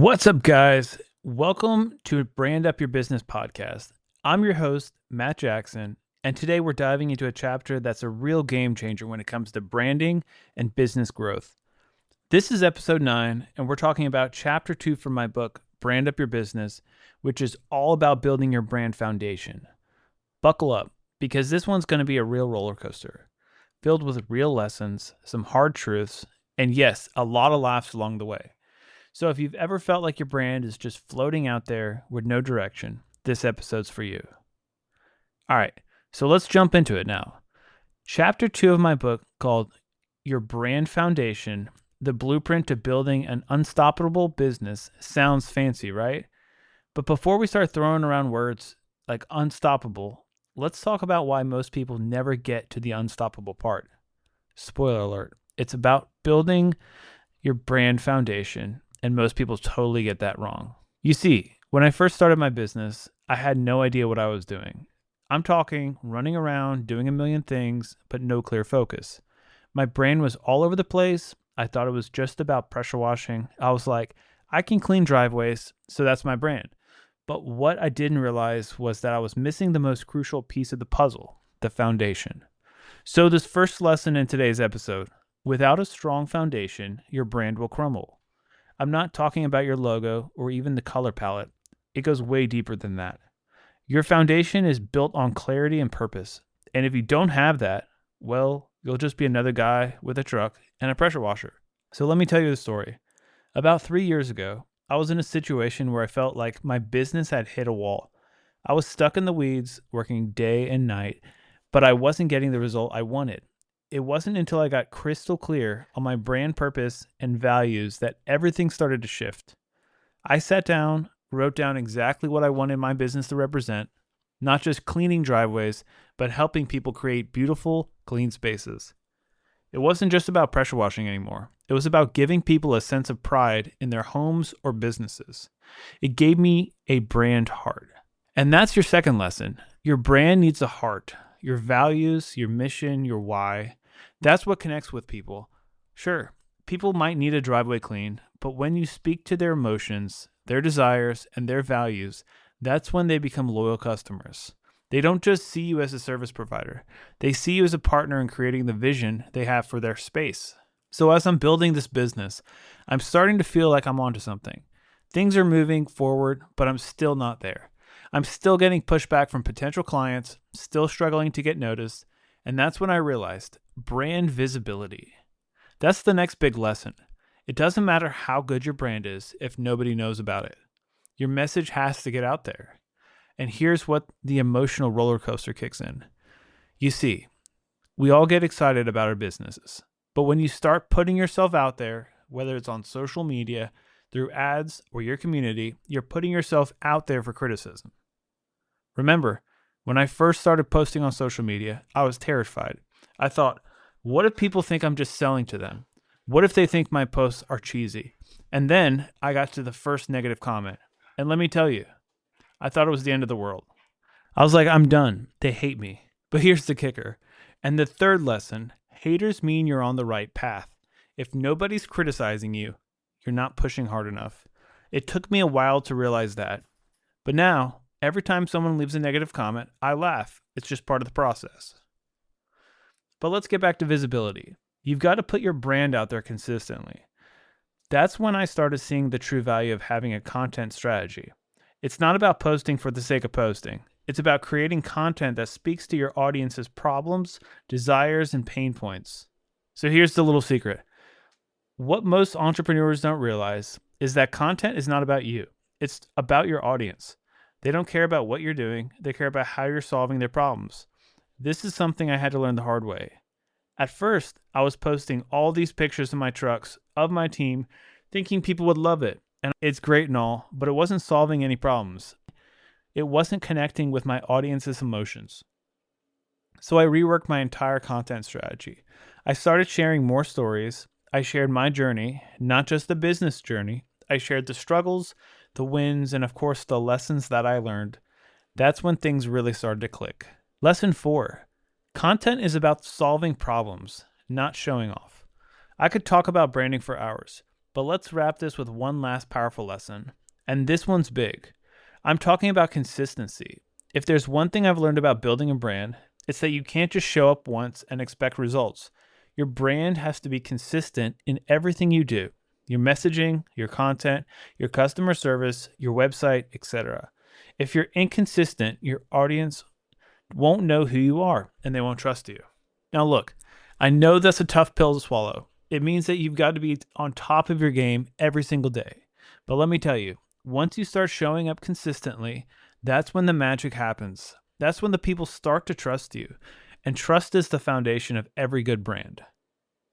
What's up, guys? Welcome to Brand Up Your Business podcast. I'm your host, Matt Jackson, and today we're diving into a chapter that's a real game changer when it comes to branding and business growth. This is episode 9, and we're talking about chapter 2 from my book, Brand Up Your Business, which is all about building your brand foundation. Buckle up, because this one's going to be a real roller coaster, filled with real lessons, some hard truths, and yes, a lot of laughs along the way. So if you've ever felt like your brand is just floating out there with no direction, this episode's for you. All right, so let's jump into it now. Chapter 2 of my book, called Your Brand Foundation, the Blueprint to Building an Unstoppable Business, sounds fancy, right? But before we start throwing around words like unstoppable, let's talk about why most people never get to the unstoppable part. Spoiler alert, it's about building your brand foundation. And most people totally get that wrong. You see, when I first started my business, I had no idea what I was doing. I'm talking running around, doing a million things, but no clear focus. My brain was all over the place. I thought it was just about pressure washing. I was like, I can clean driveways, so that's my brand. But what I didn't realize was that I was missing the most crucial piece of the puzzle, the foundation. So this first lesson in today's episode, without a strong foundation, your brand will crumble. I'm not talking about your logo or even the color palette. It goes way deeper than that. Your foundation is built on clarity and purpose. And if you don't have that, well, you'll just be another guy with a truck and a pressure washer. So let me tell you the story. About 3 years ago, I was in a situation where I felt like my business had hit a wall. I was stuck in the weeds, working day and night, but I wasn't getting the result I wanted. It wasn't until I got crystal clear on my brand purpose and values that everything started to shift. I sat down, wrote down exactly what I wanted my business to represent, not just cleaning driveways, but helping people create beautiful, clean spaces. It wasn't just about pressure washing anymore. It was about giving people a sense of pride in their homes or businesses. It gave me a brand heart. And that's your second lesson. Your brand needs a heart. Your values, your mission, your why. That's what connects with people. Sure, people might need a driveway cleaned, but when you speak to their emotions, their desires, and their values, that's when they become loyal customers. They don't just see you as a service provider. They see you as a partner in creating the vision they have for their space. So as I'm building this business, I'm starting to feel like I'm onto something. Things are moving forward, but I'm still not there. I'm still getting pushback from potential clients, still struggling to get noticed, and that's when I realized brand visibility. That's the next big lesson. It doesn't matter how good your brand is if nobody knows about it. Your message has to get out there. And here's what the emotional roller coaster kicks in. You see, we all get excited about our businesses, but when you start putting yourself out there, whether it's on social media, through ads, or your community, you're putting yourself out there for criticism. Remember, when I first started posting on social media, I was terrified. I thought, what if people think I'm just selling to them? What if they think my posts are cheesy? And then I got to the first negative comment. And let me tell you, I thought it was the end of the world. I was like, I'm done. They hate me. But here's the kicker. And the third lesson, haters mean you're on the right path. If nobody's criticizing you, you're not pushing hard enough. It took me a while to realize that. But now, every time someone leaves a negative comment, I laugh. It's just part of the process. But let's get back to visibility. You've got to put your brand out there consistently. That's when I started seeing the true value of having a content strategy. It's not about posting for the sake of posting. It's about creating content that speaks to your audience's problems, desires, and pain points. So here's the little secret. What most entrepreneurs don't realize is that content is not about you. It's about your audience. They don't care about what you're doing. They care about how you're solving their problems. This is something I had to learn the hard way. At first, I was posting all these pictures of my trucks, of my team, thinking people would love it. And it's great and all, but it wasn't solving any problems. It wasn't connecting with my audience's emotions. So I reworked my entire content strategy. I started sharing more stories. I shared my journey, not just the business journey. I shared the struggles, the wins, and of course the lessons that I learned. That's when things really started to click. Lesson 4. Content is about solving problems, not showing off. I could talk about branding for hours, But let's wrap this with one last powerful lesson. And this one's big. I'm talking about consistency. If there's one thing I've learned about building a brand, it's that you can't just show up once and expect results. Your brand has to be consistent in everything you do. Your messaging, your content, your customer service, your website, etc. If you're inconsistent, your audience won't know who you are and they won't trust you. Now look, I know that's a tough pill to swallow. It means that you've got to be on top of your game every single day. But let me tell you, once you start showing up consistently, that's when the magic happens. That's when the people start to trust you. And trust is the foundation of every good brand.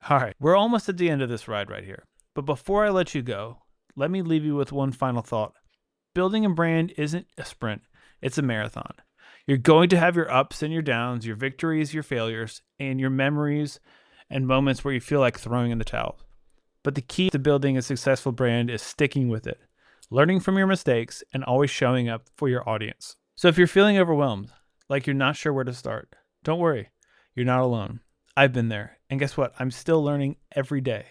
All right, we're almost at the end of this ride right here. But before I let you go, let me leave you with one final thought. Building a brand isn't a sprint, it's a marathon. You're going to have your ups and your downs, your victories, your failures, and your memories and moments where you feel like throwing in the towel. But the key to building a successful brand is sticking with it, learning from your mistakes, and always showing up for your audience. So if you're feeling overwhelmed, like you're not sure where to start, don't worry. You're not alone. I've been there. And guess what? I'm still learning every day.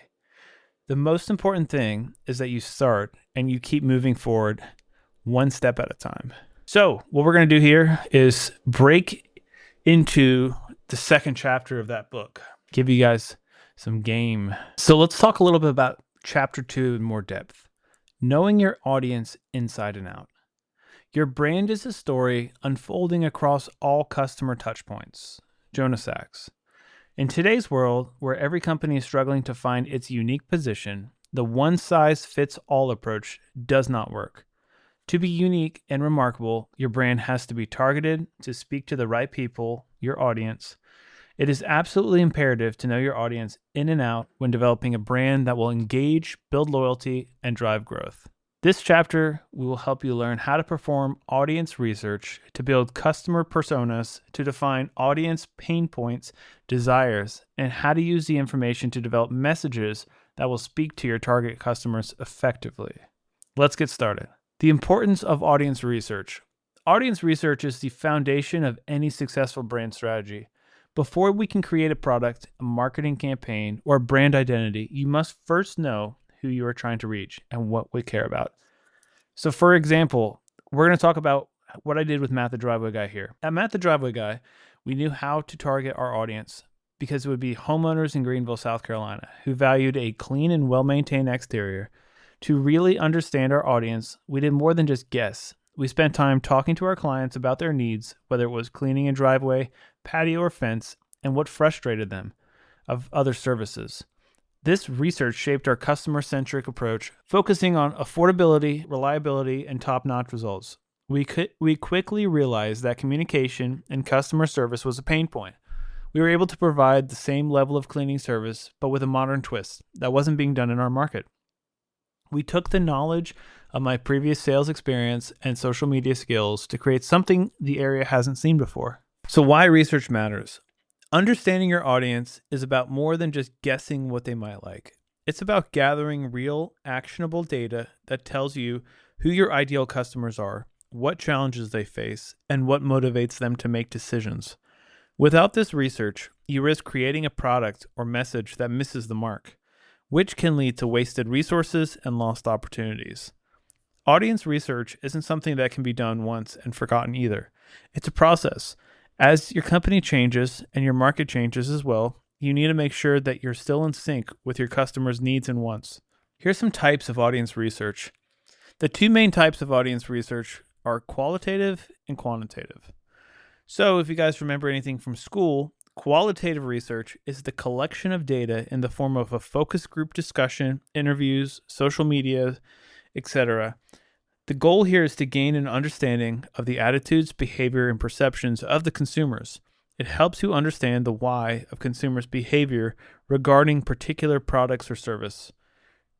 The most important thing is that you start and you keep moving forward one step at a time. So what we're going to do here is break into the second chapter of that book, give you guys some game. So let's talk a little bit about chapter 2 in more depth. Knowing your audience inside and out. Your brand is a story unfolding across all customer touchpoints. Jonas Sachs. In today's world, where every company is struggling to find its unique position, the one-size-fits-all approach does not work. To be unique and remarkable, your brand has to be targeted to speak to the right people, your audience. It is absolutely imperative to know your audience in and out when developing a brand that will engage, build loyalty, and drive growth. This chapter, we will help you learn how to perform audience research, to build customer personas, to define audience pain points, desires, and how to use the information to develop messages that will speak to your target customers effectively. Let's get started. The importance of audience research. Audience research is the foundation of any successful brand strategy. Before we can create a product, a marketing campaign, or a brand identity, you must first know who you are trying to reach and what we care about. So for example, we're going to talk about what I did with Matt the Driveway Guy here. At Matt the Driveway Guy, we knew how to target our audience because it would be homeowners in Greenville, South Carolina, who valued a clean and well-maintained exterior. To really understand our audience, we did more than just guess. We spent time talking to our clients about their needs, whether it was cleaning a driveway, patio, or fence, and what frustrated them of other services. This research shaped our customer-centric approach, focusing on affordability, reliability, and top-notch results. We quickly realized that communication and customer service was a pain point. We were able to provide the same level of cleaning service, but with a modern twist that wasn't being done in our market. We took the knowledge of my previous sales experience and social media skills to create something the area hasn't seen before. So why research matters? Understanding your audience is about more than just guessing what they might like. It's about gathering real, actionable data that tells you who your ideal customers are, what challenges they face, and what motivates them to make decisions. Without this research, you risk creating a product or message that misses the mark, which can lead to wasted resources and lost opportunities. Audience research isn't something that can be done once and forgotten either. It's a process. As your company changes and your market changes as well, you need to make sure that you're still in sync with your customers' needs and wants. Here's some types of audience research. The two main types of audience research are qualitative and quantitative. So if you guys remember anything from school, qualitative research is the collection of data in the form of a focus group discussion, interviews, social media, etc. The goal here is to gain an understanding of the attitudes, behavior, and perceptions of the consumers. It helps you understand the why of consumers' behavior regarding particular products or service.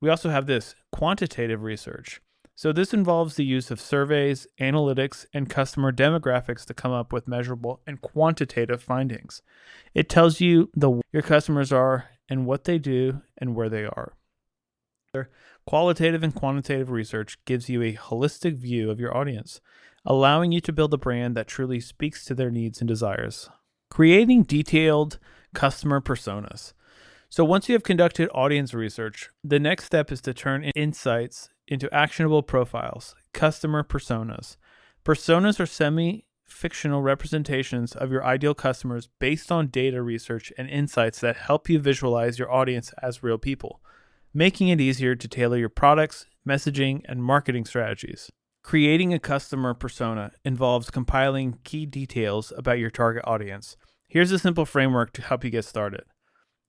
We also have this quantitative research. So this involves the use of surveys, analytics, and customer demographics to come up with measurable and quantitative findings. It tells you your customers are and what they do and where they are. Qualitative and quantitative research gives you a holistic view of your audience, allowing you to build a brand that truly speaks to their needs and desires. Creating detailed customer personas. So once you have conducted audience research, the next step is to turn insights into actionable profiles, customer personas. Personas are semi-fictional representations of your ideal customers based on data research and insights that help you visualize your audience as real people, making it easier to tailor your products, messaging, and marketing strategies. Creating a customer persona involves compiling key details about your target audience. Here's a simple framework to help you get started.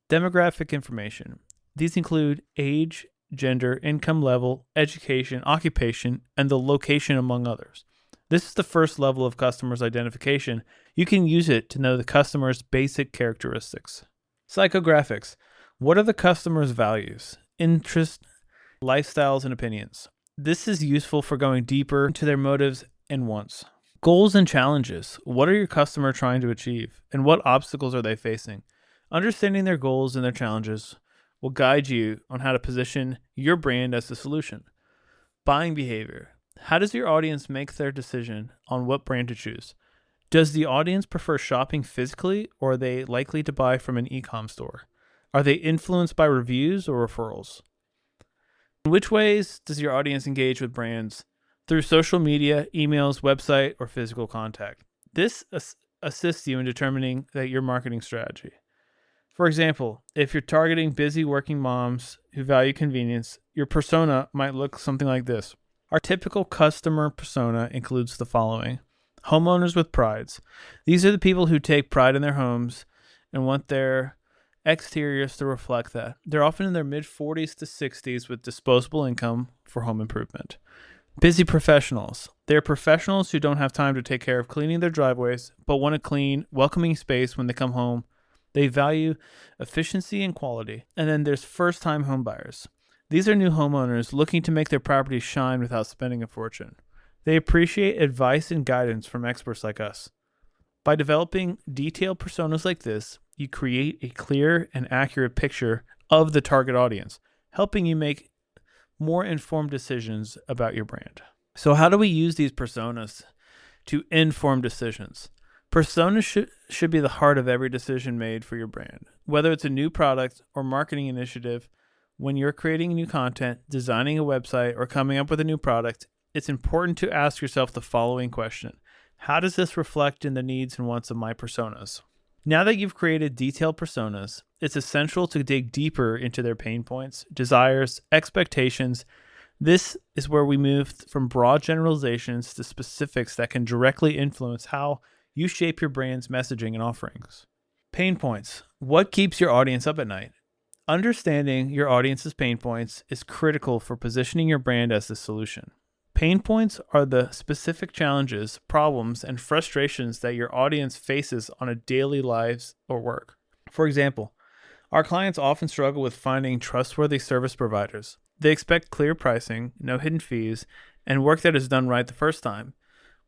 Demographic information. These include age, gender, income level, education, occupation, and the location, among others. This is the first level of customer's identification. You can use it to know the customer's basic characteristics. Psychographics. What are the customer's values, interests, lifestyles, and opinions? This is useful for going deeper into their motives and wants. Goals and challenges. What are your customer trying to achieve, and what obstacles are they facing? Understanding their goals and their challenges will guide you on how to position your brand as the solution. Buying behavior. How does your audience make their decision on what brand to choose? Does the audience prefer shopping physically, or are they likely to buy from an e-com store? Are they influenced by reviews or referrals? In which ways does your audience engage with brands? Through social media, emails, website, or physical contact. This assists you in determining your marketing strategy. For example, if you're targeting busy working moms who value convenience, your persona might look something like this. Our typical customer persona includes the following. Homeowners with prides. These are the people who take pride in their homes and want their exteriors to reflect that. They're often in their mid-40s to 60s with disposable income for home improvement. Busy professionals. They're professionals who don't have time to take care of cleaning their driveways, but want a clean, welcoming space when they come home. They value efficiency and quality. And then there's first-time home buyers. These are new homeowners looking to make their property shine without spending a fortune. They appreciate advice and guidance from experts like us. By developing detailed personas like this, you create a clear and accurate picture of the target audience, helping you make more informed decisions about your brand. So how do we use these personas to inform decisions? Personas should be the heart of every decision made for your brand. Whether it's a new product or marketing initiative, when you're creating new content, designing a website, or coming up with a new product, it's important to ask yourself the following question. How does this reflect in the needs and wants of my personas? Now that you've created detailed personas, it's essential to dig deeper into their pain points, desires, expectations. This is where we move from broad generalizations to specifics that can directly influence how you shape your brand's messaging and offerings. Pain points. What keeps your audience up at night? Understanding your audience's pain points is critical for positioning your brand as the solution. Pain points are the specific challenges, problems, and frustrations that your audience faces on a daily lives or work. For example, our clients often struggle with finding trustworthy service providers. They expect clear pricing, no hidden fees, and work that is done right the first time.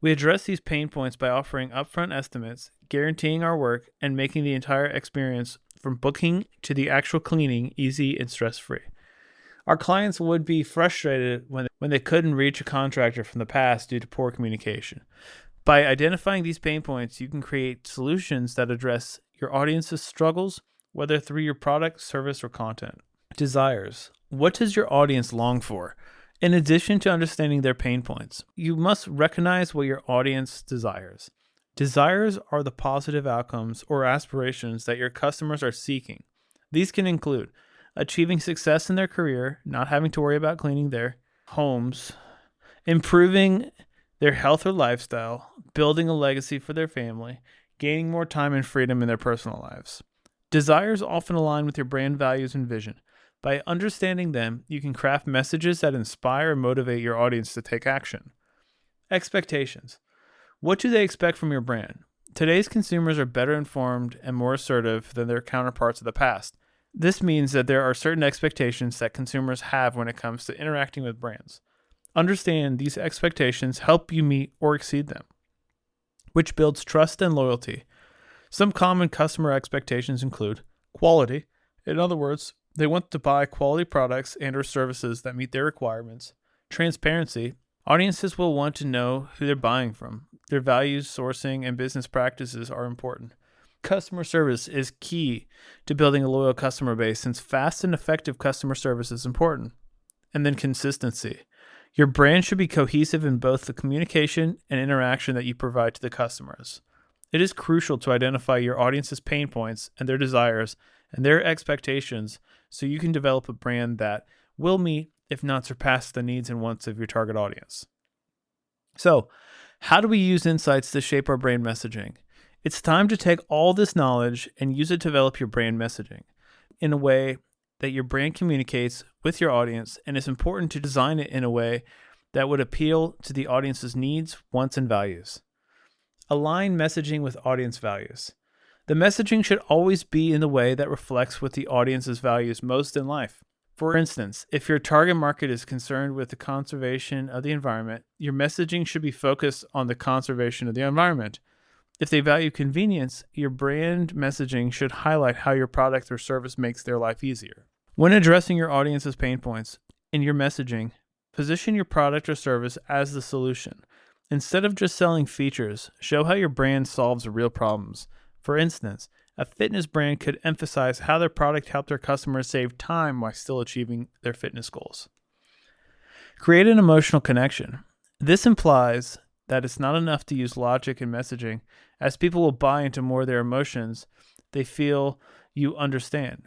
We address these pain points by offering upfront estimates, guaranteeing our work, and making the entire experience from booking to the actual cleaning easy and stress-free. Our clients would be frustrated when they couldn't reach a contractor from the past due to poor communication. By identifying these pain points, you can create solutions that address your audience's struggles, whether through your product, service, or content. Desires. What does your audience long for? In addition to understanding their pain points, you must recognize what your audience desires. Desires are the positive outcomes or aspirations that your customers are seeking. These can include achieving success in their career, not having to worry about cleaning their homes, improving their health or lifestyle, building a legacy for their family, gaining more time and freedom in their personal lives. Desires often align with your brand values and vision. By understanding them, you can craft messages that inspire and motivate your audience to take action. Expectations. What do they expect from your brand? Today's consumers are better informed and more assertive than their counterparts of the past. This means that there are certain expectations that consumers have when it comes to interacting with brands. Understand these expectations help you meet or exceed them, which builds trust and loyalty. Some common customer expectations include quality. In other words, they want to buy quality products and or services that meet their requirements. Transparency. Audiences will want to know who they're buying from. Their values, sourcing, and business practices are important. Customer service is key to building a loyal customer base since fast and effective customer service is important. And then consistency. Your brand should be cohesive in both the communication and interaction that you provide to the customers. It is crucial to identify your audience's pain points and their desires and their expectations so you can develop a brand that will meet, if not surpass, the needs and wants of your target audience. So, how do we use insights to shape our brand messaging? It's time to take all this knowledge and use it to develop your brand messaging in a way that your brand communicates with your audience, and it's important to design it in a way that would appeal to the audience's needs, wants, and values. Align messaging with audience values. The messaging should always be in the way that reflects what the audience's values most in life. For instance, if your target market is concerned with the conservation of the environment, your messaging should be focused on the conservation of the environment. If they value convenience, your brand messaging should highlight how your product or service makes their life easier. When addressing your audience's pain points in your messaging, position your product or service as the solution. Instead of just selling features, show how your brand solves real problems. For instance, a fitness brand could emphasize how their product helped their customers save time while still achieving their fitness goals. Create an emotional connection. This implies that it's not enough to use logic in messaging, as people will buy into more of their emotions they feel you understand.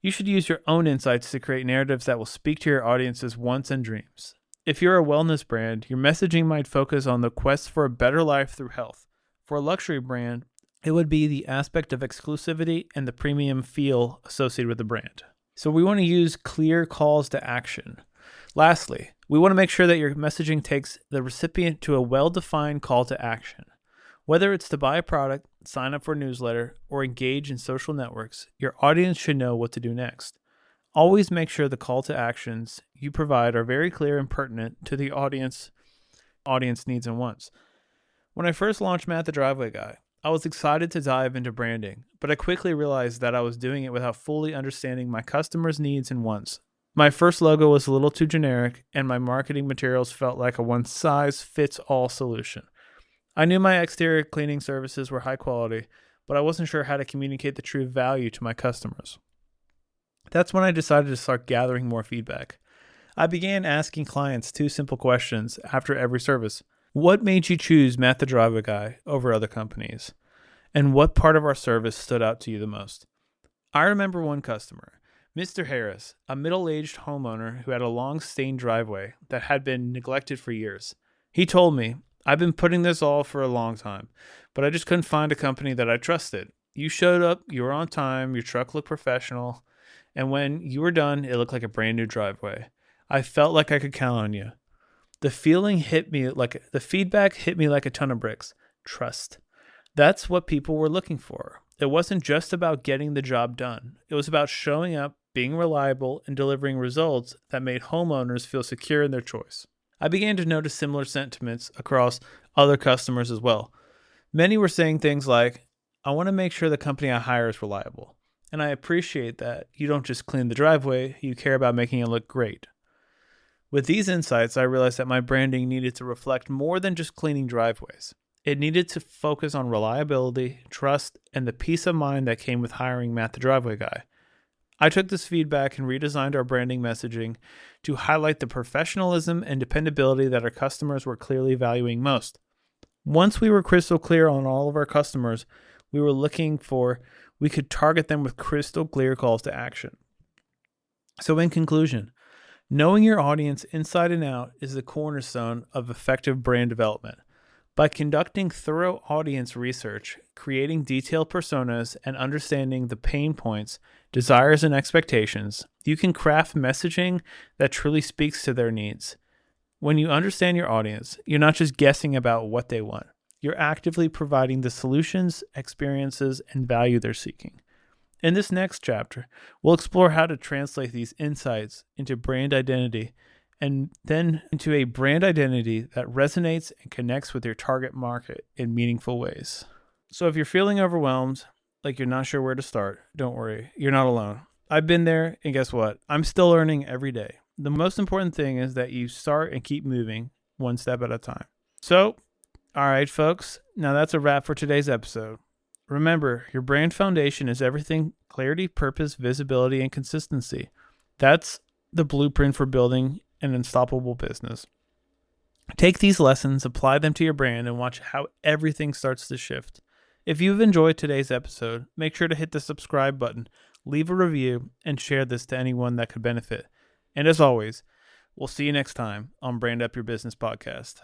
You should use your own insights to create narratives that will speak to your audience's wants and dreams. If you're a wellness brand, your messaging might focus on the quest for a better life through health. For a luxury brand, it would be the aspect of exclusivity and the premium feel associated with the brand. So we want to use clear calls to action. Lastly, we want to make sure that your messaging takes the recipient to a well-defined call to action. Whether it's to buy a product, sign up for a newsletter, or engage in social networks, your audience should know what to do next. Always make sure the call to actions you provide are very clear and pertinent to the audience needs and wants. When I first launched Matt the Driveway Guy, I was excited to dive into branding, but I quickly realized that I was doing it without fully understanding my customers' needs and wants. My first logo was a little too generic, and my marketing materials felt like a one-size-fits-all solution. I knew my exterior cleaning services were high quality, but I wasn't sure how to communicate the true value to my customers. That's when I decided to start gathering more feedback. I began asking clients 2 simple questions after every service. What made you choose Matt the Driveway Guy over other companies? And what part of our service stood out to you the most? I remember one customer, Mr. Harris, a middle-aged homeowner who had a long stained driveway that had been neglected for years. He told me, "I've been putting this all for a long time, but I just couldn't find a company that I trusted. You showed up, you were on time, your truck looked professional, and when you were done, it looked like a brand new driveway. I felt like I could count on you." The feedback hit me like a ton of bricks. Trust. That's what people were looking for. It wasn't just about getting the job done. It was about showing up, being reliable, and delivering results that made homeowners feel secure in their choice. I began to notice similar sentiments across other customers as well. Many were saying things like, "I want to make sure the company I hire is reliable. And I appreciate that you don't just clean the driveway, you care about making it look great." With these insights, I realized that my branding needed to reflect more than just cleaning driveways. It needed to focus on reliability, trust, and the peace of mind that came with hiring Matt the Driveway Guy. I took this feedback and redesigned our branding messaging to highlight the professionalism and dependability that our customers were clearly valuing most. Once we were crystal clear on all of our customers we could target them with crystal clear calls to action. So in conclusion, knowing your audience inside and out is the cornerstone of effective brand development. By conducting thorough audience research, creating detailed personas, and understanding the pain points, desires, and expectations, you can craft messaging that truly speaks to their needs. When you understand your audience, you're not just guessing about what they want. You're actively providing the solutions, experiences, and value they're seeking. In this next chapter, we'll explore how to translate these insights into brand identity and then into a brand identity that resonates and connects with your target market in meaningful ways. So if you're feeling overwhelmed, like you're not sure where to start, don't worry, you're not alone. I've been there, and guess what? I'm still learning every day. The most important thing is that you start and keep moving one step at a time. So, all right, folks, now that's a wrap for today's episode. Remember, your brand foundation is everything: clarity, purpose, visibility, and consistency. That's the blueprint for building an unstoppable business. Take these lessons, apply them to your brand, and watch how everything starts to shift. If you've enjoyed today's episode, make sure to hit the subscribe button, leave a review, and share this to anyone that could benefit. And as always, we'll see you next time on Brand Up Your Business Podcast.